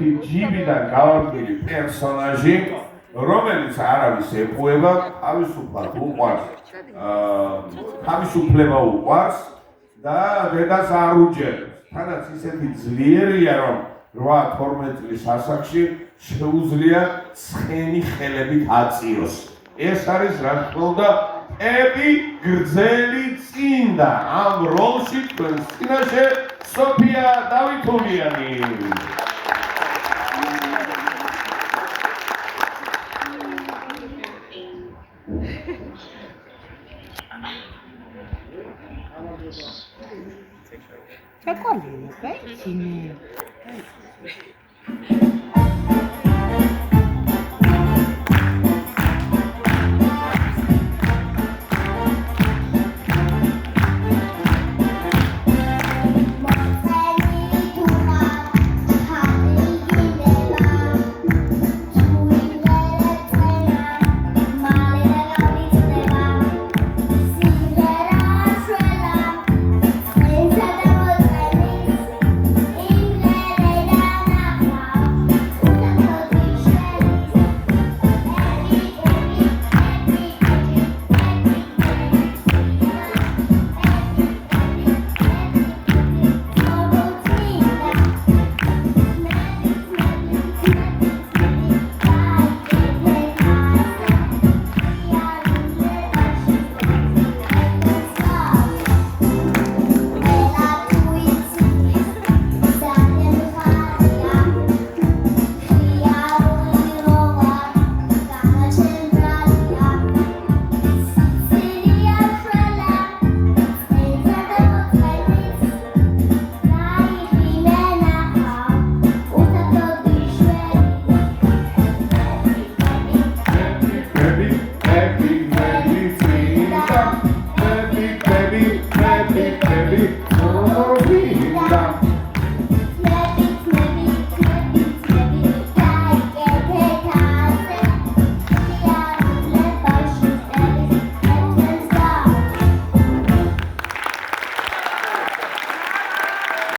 ისეთი ჯიბიდან გავარკვირი პერსონაჟი, რომელიც არავის ეყუება, თავისუფლად უყვარს, თავისუფლება უყვარს და დედას არ უჯერებს. თანაც ისეთი ძლიერია, რომ 8-12 წლის ასაკში შეუძლია ცხენი ხელებით აწიოს. ეს არის რა თქმა უნდა ეპი გრძელი წინდა. ამ როლში თქვენს წინაშე სოფია დავითუნიანი.